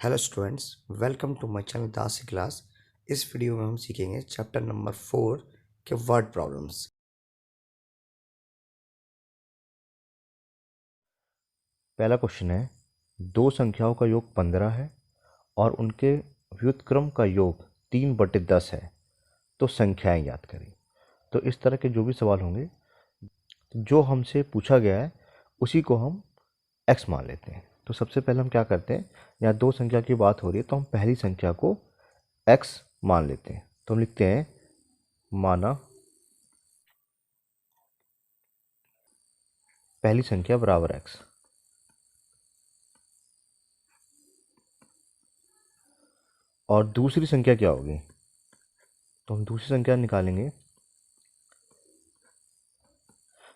Hello students, welcome to my channel दासी class. इस video में हम सीखेंगे चैप्टर नंबर 4 के वर्ड प्रॉब्लम्स। पहला क्वेश्चन है, दो संख्याओं का योग 15 है और उनके व्युत्क्रम का योग 3/10 है, तो संख्याएं याद करें। तो इस तरह के जो भी सवाल होंगे, जो हमसे पूछा गया है उसी को हम x मान लेते हैं। तो सबसे पहले हम क्या करते हैं, यहाँ दो संख्या की बात हो रही है तो हम पहली संख्या को x मान लेते हैं। तो हम लिखते हैं माना पहली संख्या बराबर x। और दूसरी संख्या क्या होगी, तो हम दूसरी संख्या निकालेंगे।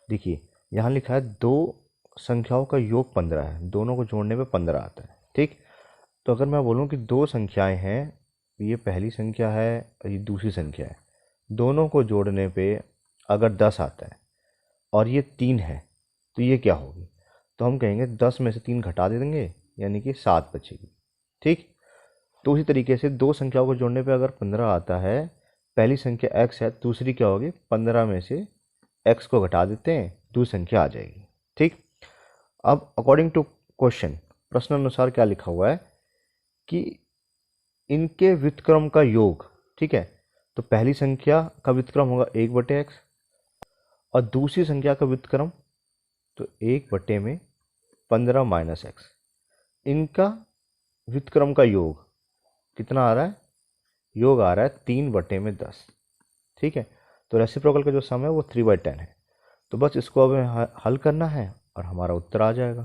देखिए यहाँ लिखा है दो संख्याओं का योग 15 है, दोनों को जोड़ने पे 15 आता है। ठीक, तो अगर मैं बोलूँ कि दो संख्याएं हैं, ये पहली संख्या है और ये दूसरी संख्या है, दोनों को जोड़ने पे अगर 10 आता है और ये 3 है, तो ये क्या होगी, तो हम कहेंगे 10 में से 3 घटा दे देंगे, यानी कि 7 बचेगी। ठीक, तो उसी तरीके से दो संख्याओं को जोड़ने पे अगर 15 आता है, पहली संख्या x है, दूसरी क्या होगी, 15 में से x को घटा देते हैं, दूसरी संख्या आ जाएगी। ठीक, अब अकॉर्डिंग टू क्वेश्चन, प्रश्न अनुसार क्या लिखा हुआ है कि इनके व्युत्क्रम का योग, ठीक है, तो पहली संख्या का व्युत्क्रम होगा 1/x और दूसरी संख्या का व्युत्क्रम तो 1/15 माइनस x। इनका व्युत्क्रम का योग कितना आ रहा है, योग आ रहा है 3/10। ठीक है, तो रेसिप्रोकल का जो सम है वो 3/10 है। तो बस इसको अब हल करना है और हमारा उत्तर आ जाएगा।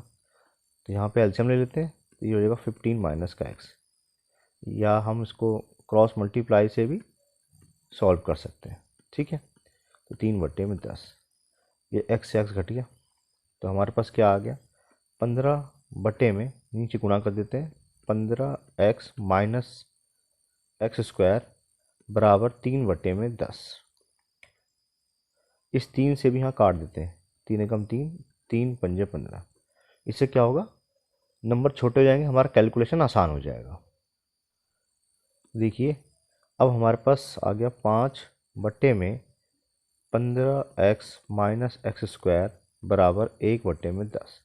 तो यहाँ पे एलसीएम ले लेते हैं, तो ये हो जाएगा 15 माइनस का x, या हम इसको क्रॉस मल्टीप्लाई से भी सॉल्व कर सकते हैं। ठीक है, तो 3/10, ये x से x घट गया, तो हमारे पास क्या आ गया, 15 बटे में नीचे गुणा कर देते हैं, 15x माइनस एक्स स्क्वायर बराबर 3/10। इस 3 से भी यहाँ काट देते हैं, 3 एकम 3, 3 पंजे 15। इससे क्या होगा, नंबर छोटे हो जाएंगे, हमारा कैलकुलेशन आसान हो जाएगा। देखिए अब हमारे पास आ गया 5 बटे में 15x माइनस एक्स स्क्वायर बराबर 1/10।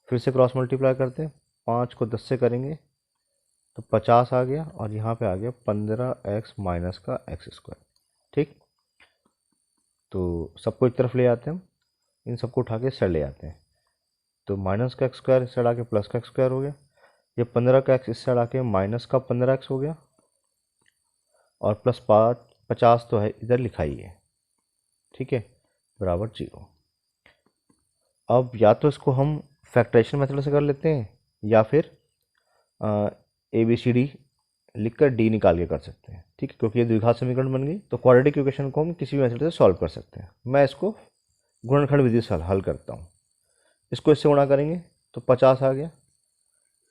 फिर से क्रॉस मल्टीप्लाई करते हैं, 5 को 10 से करेंगे तो 50 आ गया, और यहाँ पे आ गया 15x माइनस का एक्स स्क्वायर। ठीक, तो सबको एक तरफ ले आते हैं, हम इन सबको उठा के साइड ले आते हैं, तो माइनस का एक्स स्क्वायर इस साइड आके प्लस का एक्स स्क्वायर हो गया, ये 15 का एक्स इस साइड आके माइनस का 15x हो गया, और प्लस 50 तो है इधर लिखा ही है। ठीक है, बराबर 0। अब या तो इसको हम फैक्टराइजेशन मेथड से कर लेते हैं, या फिर ABCD लिख कर डी निकाल के कर सकते हैं। ठीक है, क्योंकि ये द्विघात समीकरण बन गई, तो क्वाड्रेटिक इक्वेशन को हम किसी भी मेथड से सॉल्व कर सकते हैं। मैं इसको गुणनखंड विधि से हल करता हूँ। इसको इससे गुणा करेंगे तो 50 आ गया,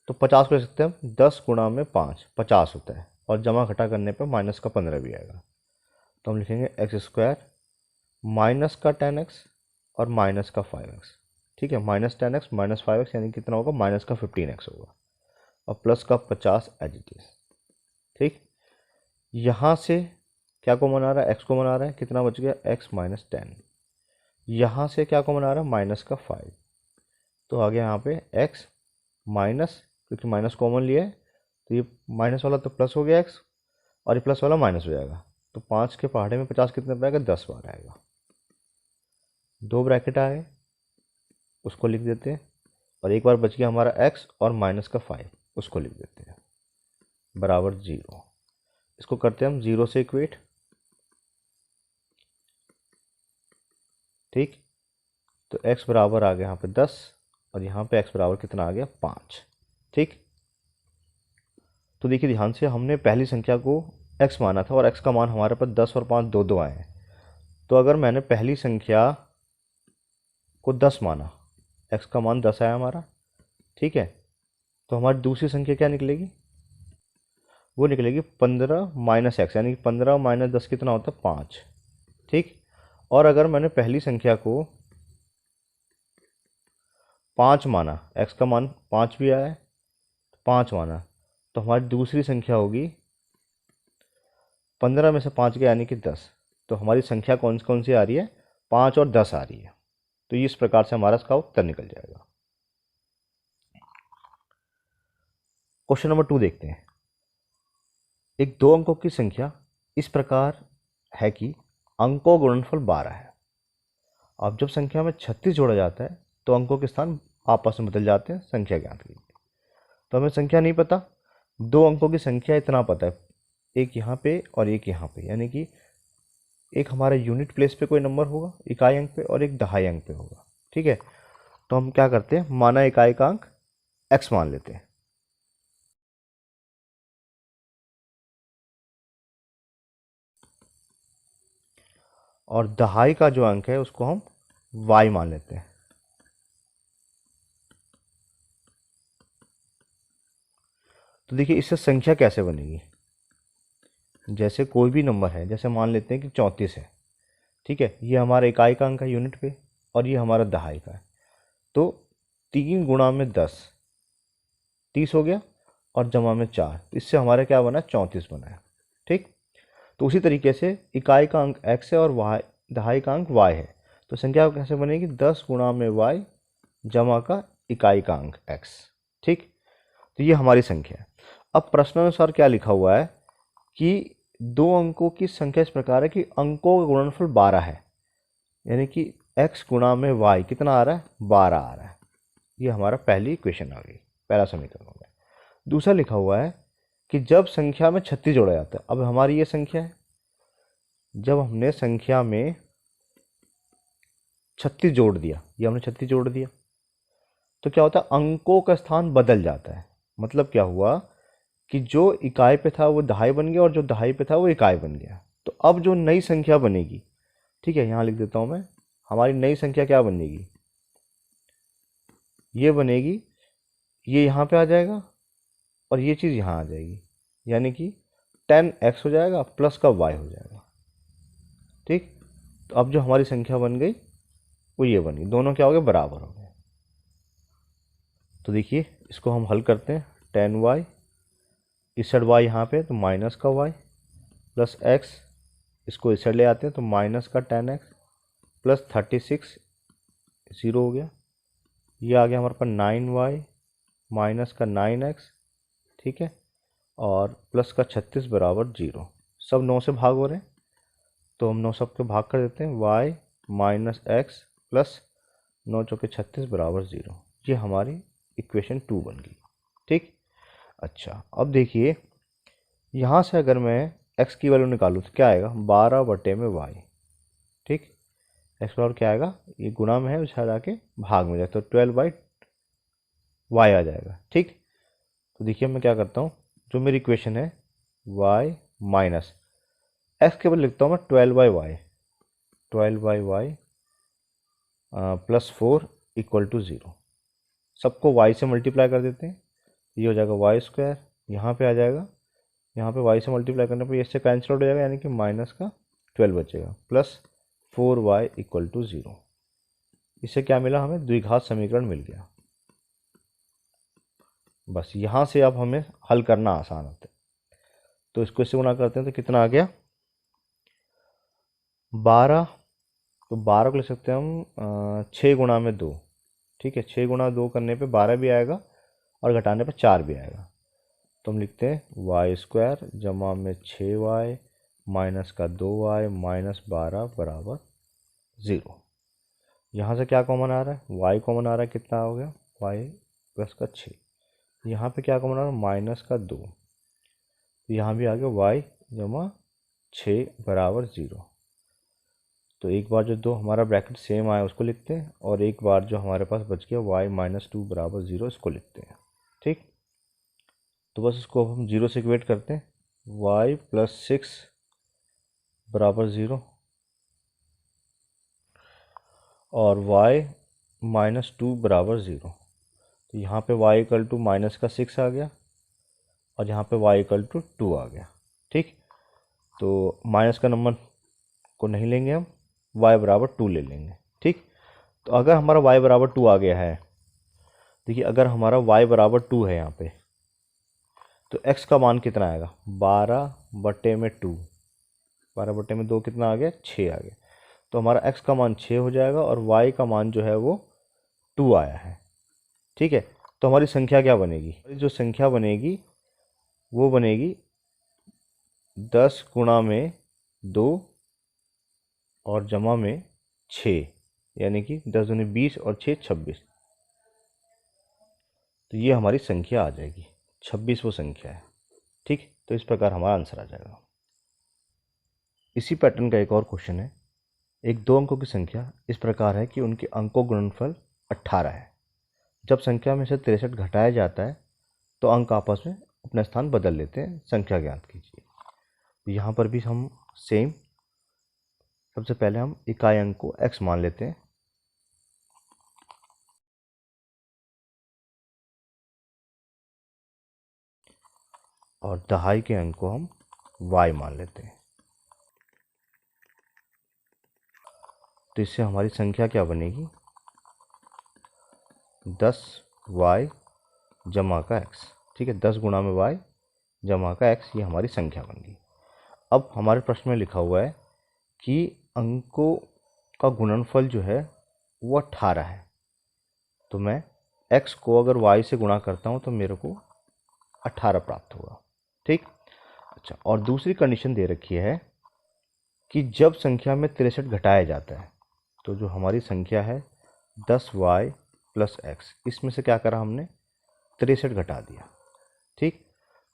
तो 50 को लिख सकते हैं हम 10 गुणा में 5 50 होता है, और जमा घटा करने पर माइनस का 15 भी आएगा। तो हम लिखेंगे एक्स स्क्वायर माइनस का 10x और माइनस का 5x। ठीक है, माइनस 10x माइनस 5x यानी कितना होगा, माइनस का 15x होगा, और प्लस का 50 एज इट इज। ठीक, यहाँ से क्या को मना रहा है, x को मना रहा है, कितना बच गया, x माइनस 10। यहाँ से क्या को मना रहा है, माइनस का 5, तो आ गया यहाँ पे x माइनस, क्योंकि माइनस कॉमन लिया है तो ये माइनस वाला तो प्लस हो गया x, और ये प्लस वाला माइनस हो जाएगा, तो 5 के पहाड़े में 50 कितने पर आएगा, 10 बार आएगा। दो ब्रैकेट आ गए, उसको लिख देते हैं, और एक बार बच गया हमारा x और माइनस का 5, उसको लिख देते हैं, बराबर 0। इसको करते हैं हम 0 से इक्वेट। ठीक, तो x बराबर आ गया यहाँ पे 10, और यहाँ पे x बराबर कितना आ गया, 5। ठीक, तो देखिए ध्यान से, हमने पहली संख्या को x माना था और x का मान हमारे पास 10 और 5 दो दो आए हैं। तो अगर मैंने पहली संख्या को 10 माना, x का मान 10 आया हमारा, ठीक है, तो हमारी दूसरी संख्या क्या निकलेगी, वो निकलेगी 15 माइनस एक्स, यानी कि 15 माइनस 10 कितना होता है, 5। ठीक, और अगर मैंने पहली संख्या को 5 माना, x का मान 5 भी आया है, 5 माना, तो हमारी दूसरी संख्या होगी 15 में से 5 गया यानी कि 10। तो हमारी संख्या कौन कौन सी आ रही है, 5 और 10 आ रही है। तो इस प्रकार से हमारा इसका उत्तर निकल जाएगा। क्वेश्चन नंबर 2 देखते हैं। एक 2 अंकों की संख्या इस प्रकार है कि अंकों का गुणनफल 12 है। अब जब संख्या में 36 जोड़ा जाता है तो अंकों के स्थान आपस में बदल जाते हैं, संख्या ज्ञात कीजिए। तो हमें संख्या नहीं पता, 2 अंकों की संख्या इतना पता है, एक यहाँ पे और एक यहाँ पे, यानी कि एक हमारा यूनिट प्लेस पे कोई नंबर होगा इकाई अंक पे और एक दहाई अंक पे होगा। ठीक है, तो हम क्या करते हैं, माना इकाई का अंक x मान लेते हैं। और दहाई का जो अंक है उसको हम y मान लेते हैं। तो देखिए इससे संख्या कैसे बनेगी। जैसे कोई भी नंबर है, जैसे मान लेते हैं कि 34 है, ठीक है, ये हमारा इकाई का अंक है यूनिट पे और ये हमारा दहाई का है। तो 3 गुणा में 10 30 हो गया और जमा में 4, तो इससे हमारा क्या बना, 34 बना है। ठीक, तो उसी तरीके से इकाई का अंक x है और y दहाई का अंक y है, तो संख्या कैसे बनेगी, 10 गुणा में y जमा का इकाई का अंक x। ठीक, तो ये हमारी संख्या है। अब प्रश्नानुसार क्या लिखा हुआ है कि 2 अंकों की संख्या इस प्रकार है कि अंकों का गुणनफल 12 है, यानी कि x गुणा में y कितना आ रहा है, 12 आ रहा है। ये हमारा पहली इक्वेशन आ गई, पहला समीकरण हो गया। दूसरा लिखा हुआ है कि जब संख्या में 36 जोड़ा जाता है। अब हमारी ये संख्या है, जब हमने संख्या में 36 जोड़ दिया, ये हमने 36 जोड़ दिया, तो क्या होता है, अंकों का स्थान बदल जाता है। मतलब क्या हुआ कि जो इकाई पे था वो दहाई बन गया और जो दहाई पे था वो इकाई बन गया। तो अब जो नई संख्या बनेगी, ठीक है, यहाँ लिख देता हूँ मैं, हमारी नई संख्या क्या बनेगी, ये बनेगी, ये यहाँ पे आ जाएगा और ये चीज़ यहाँ आ जाएगी, यानी कि 10x हो जाएगा प्लस का y हो जाएगा। ठीक, तो अब जो हमारी संख्या बन गई वो ये बन गई, दोनों क्या हो गए, बराबर हो गए। तो देखिए इसको हम हल करते हैं, 10y इस साइड y यहाँ पे तो माइनस का y प्लस x, इसको इस साइड ले आते हैं तो माइनस का 10x प्लस 36 ज़ीरो हो गया। ये आ गया हमारे पास 9y माइनस का 9x, ठीक है, और प्लस का 36 बराबर 0। सब 9 से भाग हो रहे हैं तो हम 9 सब के भाग कर देते हैं, y माइनस एक्स प्लस 9 चौके 36 बराबर 0। ये हमारी इक्वेशन 2 बन गई। ठीक, अच्छा अब देखिए यहाँ से अगर मैं x की वैल्यू निकालूँ तो क्या आएगा, 12 बटे में y। ठीक, x बराबर क्या आएगा, ये गुणा में है उस साइड आके भाग में जाए तो 12/y आ जाएगा। ठीक, तो देखिए मैं क्या करता हूँ, जो मेरी इक्वेशन है y माइनस एक्स के बदले लिखता हूँ मैं 12/y, 12/y plus 4 equal to 0। सबको y से मल्टीप्लाई कर देते हैं, ये हो जाएगा वाई स्क्वायर, यहाँ पे आ जाएगा, यहाँ पे y से मल्टीप्लाई करने पर इससे कैंसिल आउट हो जाएगा, यानी कि माइनस का 12 बचेगा प्लस 4y इक्वल टू 0। इससे क्या मिला, हमें द्विघात समीकरण मिल गया। बस यहाँ से अब हमें हल करना आसान होता है, तो इसको इससे गुणा करते हैं तो कितना आ गया, 12। तो 12 को लिख सकते हैं हम 6 गुणा में 2। ठीक है, 6 गुणा 2 करने पे 12 भी आएगा और घटाने पे 4 भी आएगा। तो हम लिखते हैं वाई स्क्वायर जमा में 6y माइनस का 2y माइनस 12 बराबर 0। यहाँ से क्या कॉमन आ रहा है, y कॉमन आ रहा है, कितना हो गया, y प्लस का 6। यहाँ पे क्या कॉमन आ रहा है, माइनस का 2, यहाँ भी आ गया y जमा 6 बराबर 0। तो एक बार जो दो हमारा ब्रैकेट सेम आया उसको लिखते हैं और एक बार जो हमारे पास बच गया y माइनस 2 बराबर 0 इसको लिखते हैं। ठीक, तो बस इसको हम 0 से इक्वेट करते हैं, y प्लस 6 बराबर 0 और y माइनस 2 बराबर 0। तो यहाँ पे y इक्वल टू माइनस का 6 आ गया और यहाँ पे y इक्वल टू 2 आ गया। ठीक, तो माइनस का नंबर को नहीं लेंगे हम, y बराबर 2 ले लेंगे। ठीक, तो अगर हमारा y बराबर 2 आ गया है, देखिए अगर हमारा y बराबर 2 है यहाँ पे, तो x का मान कितना आएगा, 12/2, 12/2 कितना आ गया, 6 आ गया। तो हमारा x का मान 6 हो जाएगा और y का मान जो है वो 2 आया है। ठीक है, तो हमारी संख्या क्या बनेगी, जो संख्या बनेगी वो बनेगी 10 गुणा में 2 और जमा में 6, यानी कि 10 दूनी 20 और 6 26। तो ये हमारी संख्या आ जाएगी, 26 वो संख्या है। ठीक, तो इस प्रकार हमारा आंसर आ जाएगा। इसी पैटर्न का एक और क्वेश्चन है। एक 2 अंकों की संख्या इस प्रकार है कि उनके अंकों गुणनफल 18 है। जब संख्या में से 63 घटाया जाता है तो अंक आपस में अपना स्थान बदल लेते हैं, संख्या ज्ञात कीजिए। तो यहाँ पर भी हम सेम, सबसे पहले हम इकाई अंक को x मान लेते हैं और दहाई के अंक को हम y मान लेते हैं। तो इससे हमारी संख्या क्या बनेगी, 10y जमा का x। ठीक है, 10 गुणा में y जमा का x, ये हमारी संख्या बन गई। अब हमारे प्रश्न में लिखा हुआ है कि अंकों का गुणनफल जो है वो 18 है। तो मैं x को अगर y से गुणा करता हूँ तो मेरे को 18 प्राप्त होगा। ठीक, अच्छा, और दूसरी कंडीशन दे रखी है कि जब संख्या में 63 घटाया जाता है, तो जो हमारी संख्या है 10y + x, इसमें से क्या करा हमने, 63 घटा दिया। ठीक,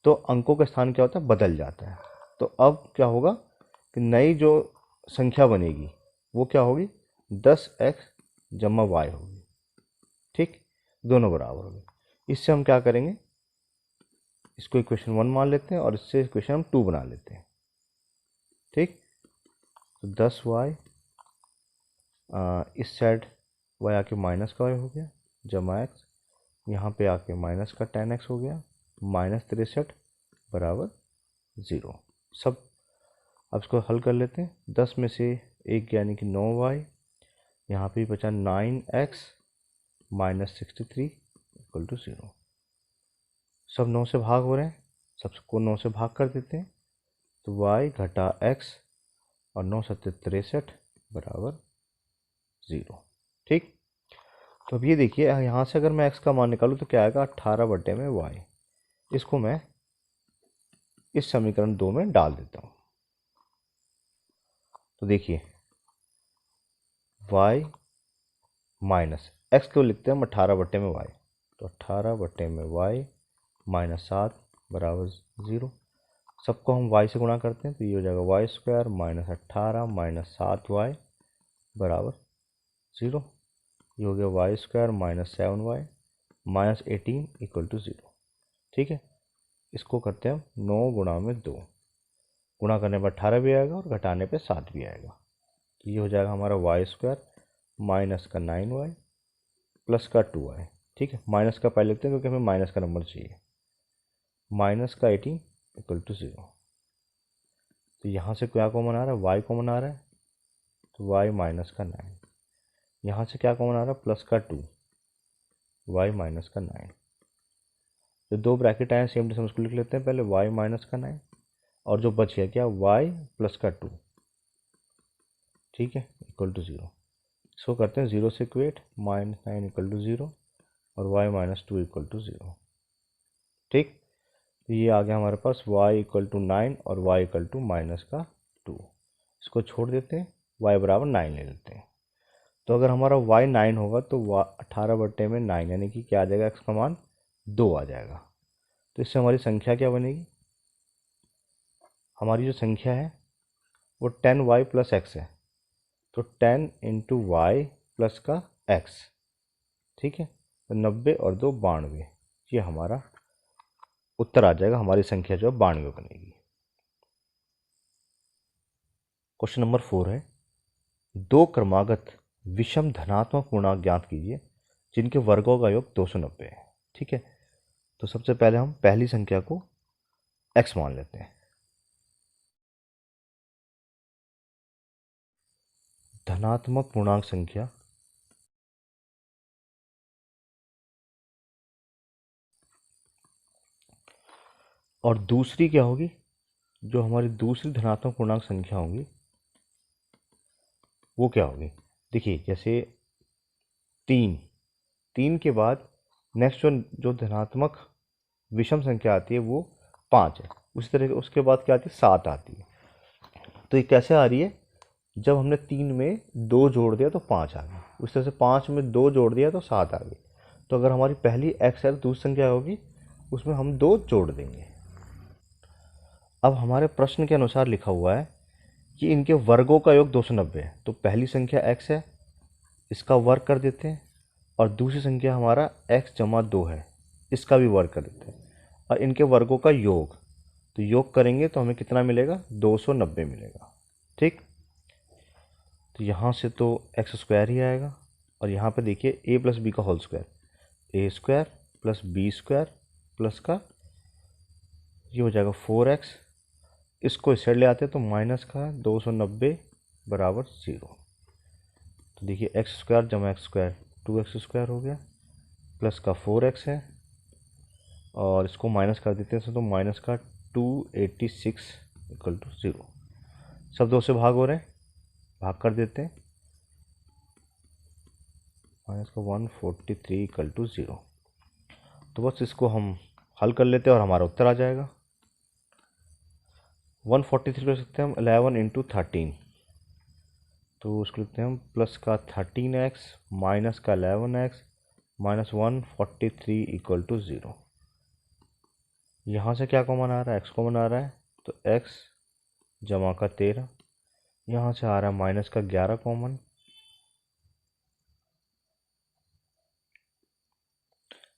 तो अंकों का स्थान क्या होता है, बदल जाता है। तो अब क्या होगा कि नई जो संख्या बनेगी वो क्या होगी, 10x जमा y होगी। ठीक, दोनों बराबर होगी। इससे हम क्या करेंगे, इसको इक्वेशन 1 मान लेते हैं और इससे इक्वेशन हम 2 बना लेते हैं। ठीक, तो 10y, इस साइड y आके माइनस का y हो गया, जमा x, यहाँ पे आके माइनस का tan x हो गया, -63 बराबर 0। सब अब इसको हल कर लेते हैं। 10 में से 1 यानी कि 9y, यहाँ पे बचा 9x -63 = 0। सब 9 से भाग हो रहे हैं, सबको 9 से भाग कर देते हैं। तो y घटा x और 9 × 63 बराबर 0। ठीक, तो अब ये देखिए, यहाँ से अगर मैं x का मान निकालूँ तो क्या आएगा, 18/y। इसको मैं इस समीकरण 2 में डाल देता हूँ। तो देखिए, y माइनस x को लिखते हैं हम 18/y, तो 18/y -7 बराबर 0। सबको हम y से गुणा करते हैं तो ये हो जाएगा y² -18 -7y बराबर 0। ये हो गया y² -7y -18 = 0। ठीक है, इसको करते हैं हम 9 गुणा में 2, गुणा करने पर 18 भी आएगा और घटाने पे 7 भी आएगा। तो ये हो जाएगा हमारा y² माइनस का 9y प्लस का 2y। ठीक है, माइनस का पहले लिखते हैं क्योंकि हमें माइनस का नंबर चाहिए, माइनस का 18 = 0। तो यहाँ से क्या कॉमन आ रहा है, y कॉमन आ रहा है, तो y माइनस का 9। यहाँ से क्या कॉमन आ रहा है, प्लस का 2, y माइनस का 9। जो दो ब्रैकेट आए सेम डिस्टेंस को लिख लेते हैं पहले, y माइनस का 9 और जो बच गया क्या, y प्लस का 2। ठीक है, = 0। इसको करते हैं 0 से इक्वेट, -9 = 0 और y -2 = 0। ठीक, तो ये आ गया हमारे पास y = 9 और y = -2। इसको छोड़ देते हैं, y बराबर 9 ले लेते हैं। तो अगर हमारा y 9 होगा तो 18/9 यानी कि क्या आ जाएगा, x का मान 2 आ जाएगा। तो इससे हमारी संख्या क्या बनेगी, हमारी जो संख्या है वो 10y + x है, तो 10 × y प्लस का x। ठीक है, तो 90 और 2 92, ये हमारा उत्तर आ जाएगा। हमारी संख्या जो है 92 बनेगी। क्वेश्चन नंबर 4 है, 2 क्रमागत विषम धनात्मक पूर्णांक ज्ञात कीजिए जिनके वर्गों का योग 290 है। ठीक है, तो सबसे पहले हम पहली संख्या को x मान लेते हैं। धनात्मक पूर्णांक संख्या और दूसरी क्या होगी, जो हमारी दूसरी धनात्मक पूर्णांक संख्या होंगी वो क्या होगी। देखिए जैसे 3 के बाद नेक्स्ट जो धनात्मक विषम संख्या आती है वो 5 है। उसी तरह से उसके बाद क्या आती है, 7 आती है। तो ये कैसे आ रही है, जब हमने 3 में 2 जोड़ दिया तो 5 आ गई, उस तरह से 5 में 2 जोड़ दिया तो 7 आ गई। तो अगर हमारी पहली x है तो दूसरी संख्या होगी उसमें हम 2 जोड़ देंगे। अब हमारे प्रश्न के अनुसार लिखा हुआ है कि इनके वर्गों का योग 290 है। तो पहली संख्या x है, इसका वर्ग कर देते हैं, और दूसरी संख्या हमारा x जमा 2 है, इसका भी वर्ग कर देते हैं, और इनके वर्गों का योग, तो योग करेंगे तो हमें कितना मिलेगा, 290 मिलेगा। ठीक, तो यहाँ से तो एक्स स्क्वायर ही आएगा, और यहाँ पे देखिए ए प्लस बी का whole square, A square plus B square plus का ये हो जाएगा 4x, इसको इस साइड ले आते हैं तो माइनस का 290 बराबर 0। तो देखिए एक्स स्क्वायर जमा एक्स स्क्वायर 2x स्क्वायर हो गया, प्लस का 4x है, और इसको माइनस कर देते हैं तो माइनस का 286 इक्वल टू 0। सब 2 से भाग हो रहे हैं, भाग कर देते हैं, माइनस का 143 इक्वल टू 0। तो बस इसको हम हल कर लेते हैं और हमारा उत्तर आ जाएगा। 143 कर सकते हैं हम 11 इंटू 13, तो उसको लिखते हैं हम प्लस का 13x माइनस का 11x माइनस 143 इक्वल टू 0। यहाँ से क्या कॉमन आ रहा है, x कॉमन आ रहा है, तो x जमा का 13, यहाँ से आ रहा है माइनस का 11 कॉमन,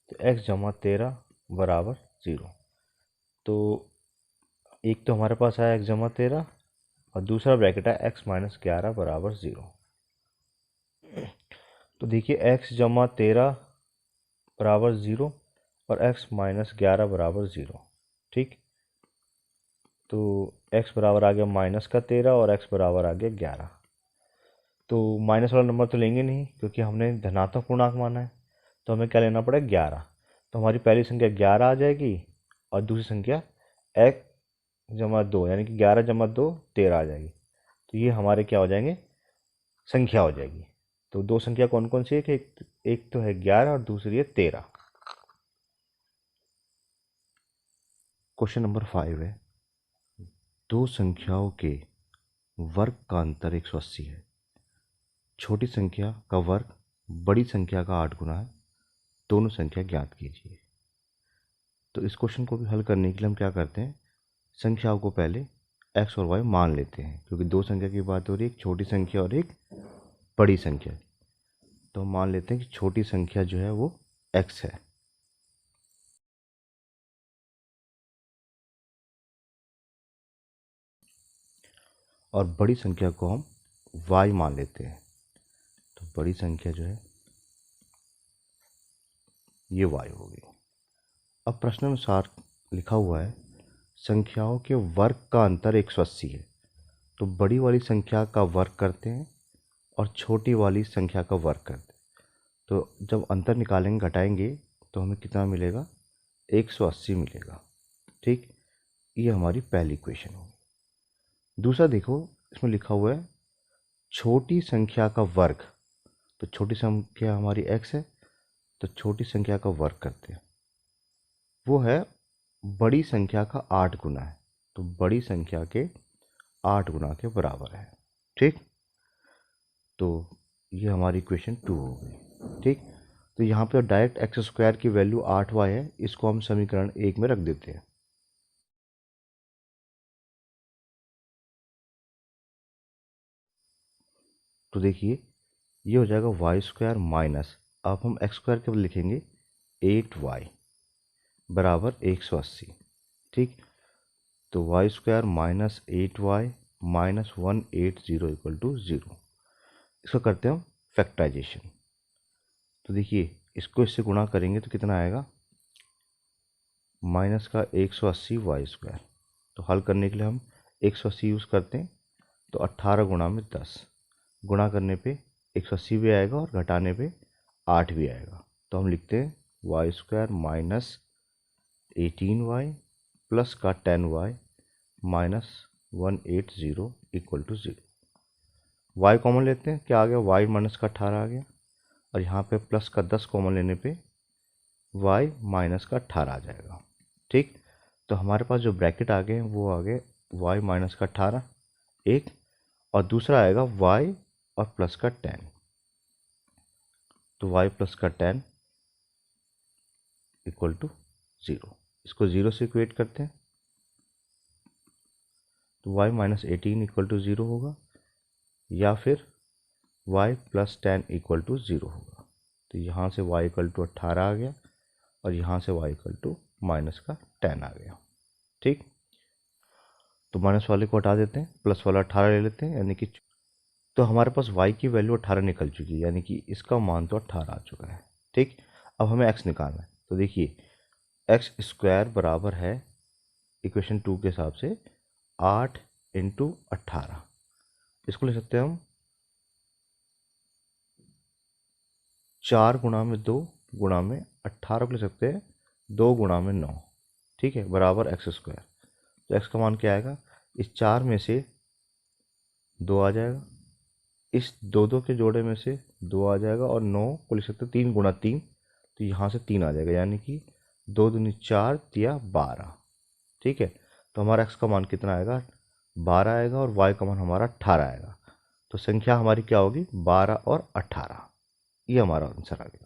तो x जमा 13 बराबर 0। तो एक तो हमारे पास आया x जमा 13, और दूसरा ब्रैकेट है x माइनस 11 बराबर 0। तो देखिए x जमा 13 बराबर 0 और x माइनस 11 बराबर 0। ठीक, तो x बराबर आ गया माइनस का 13 और x बराबर आ गया 11। तो माइनस वाला नंबर तो लेंगे नहीं क्योंकि हमने धनात्मक पूर्णांक माना है, तो हमें क्या लेना पड़ेगा, 11। तो हमारी पहली संख्या 11 आ जाएगी, और दूसरी संख्या x जमा 2 यानी कि 11 जमा 2 13 आ जाएगी। तो ये हमारे क्या हो जाएंगे, संख्या हो जाएगी। तो दो संख्या कौन कौन सी है, कि एक तो है 11 और दूसरी है 13। क्वेश्चन नंबर 5 है, दो संख्याओं के वर्ग का अंतर 180 है। छोटी संख्या का वर्ग बड़ी संख्या का 8 गुना है, दोनों संख्या ज्ञात कीजिए। तो इस क्वेश्चन को भी हल करने के लिए हम क्या करते हैं, संख्याओं को पहले x और y मान लेते हैं, क्योंकि दो संख्या की बात हो रही है, एक छोटी संख्या और एक बड़ी संख्या। तो हम मान लेते हैं कि छोटी संख्या जो है वो x है, और बड़ी संख्या को हम y मान लेते हैं। तो बड़ी संख्या जो है ये y होगी। अब प्रश्नानुसार लिखा हुआ है संख्याओं के वर्ग का अंतर 180 है। तो बड़ी वाली संख्या का वर्ग करते हैं और छोटी वाली संख्या का वर्ग करते हैं। तो जब अंतर निकालेंगे, घटाएंगे, तो हमें कितना मिलेगा, 180 मिलेगा। ठीक, ये हमारी पहली इक्वेशन होगी। दूसरा देखो, इसमें लिखा हुआ है छोटी संख्या का वर्ग। तो छोटी संख्या हमारी x है, तो छोटी संख्या का वर्ग करते हैं, वो है बड़ी संख्या का 8 गुना है। तो बड़ी संख्या के 8 गुना के बराबर है। ठीक, तो ये हमारी इक्वेशन 2 हो गई। ठीक, तो यहाँ पे डायरेक्ट एक्स स्क्वायर की वैल्यू 8y है, इसको हम समीकरण 1 में रख देते हैं। तो देखिए ये हो जाएगा वाई स्क्वायर माइनस, अब हम एक्स स्क्वायर के लिखेंगे 8y बराबर 180। ठीक, तो y square minus 8y minus 180 equal to 0। इसको करते हैं हम फैक्टराइजेशन। तो देखिए इसको इससे गुणा करेंगे तो कितना आएगा, माइनस का 180 वाई स्क्वायर। तो हल करने के लिए हम 180 यूज़ करते हैं, तो 18 गुणा में 10, गुणा करने पे 180 भी आएगा और घटाने पे 8 भी आएगा। तो हम लिखते हैं Y square minus 18y plus का 10y minus 180 equal to 0। y common लेते हैं, क्या आ गया, y माइनस का 18 आ गया, और यहाँ पे प्लस का 10 कॉमन लेने पे y माइनस का 18 आ जाएगा। ठीक, तो हमारे पास जो ब्रैकेट आ गए वो आ गए y माइनस का 18 एक, और दूसरा आएगा y और प्लस का 10, तो y प्लस का 10 इक्वल टू 0। इसको 0 से इक्वेट करते हैं तो y माइनस 18 इक्वल टू 0 होगा, या फिर y प्लस 10 इक्वल टू 0 होगा। तो यहाँ से y इक्वल टू 18 आ गया, और यहाँ से y इक्वल टू माइनस का 10 आ गया। ठीक, तो माइनस वाले को हटा देते हैं, प्लस वाला 18 ले लेते हैं, यानी कि तो हमारे पास y की वैल्यू 18 निकल चुकी है, यानी कि इसका मान तो 18 आ चुका है। ठीक, अब हमें x निकालना है, तो देखिए एक्स स्क्वायर बराबर है इक्वेशन 2 के हिसाब से 8 इंटू 18। इसको ले सकते हैं हम 4 गुणा में 2 गुणा में 18 को ले सकते हैं 2 गुणा में 9। ठीक है, बराबर एक्स स्क्वायर। तो एक्स का मान क्या आएगा, इस 4 में से 2 आ जाएगा, इस 2 के जोड़े में से 2 आ जाएगा, और 9 को लिख सकते हैं 3 गुणा 3, तो यहाँ से 3 आ जाएगा, यानी कि 2 दूनी 4 या 12। ठीक है, तो हमारा एक्स का मान कितना आएगा, 12 आएगा, और वाई का मान हमारा 18 आएगा। तो संख्या हमारी क्या होगी, 12 और 18। ये हमारा आंसर आ गया।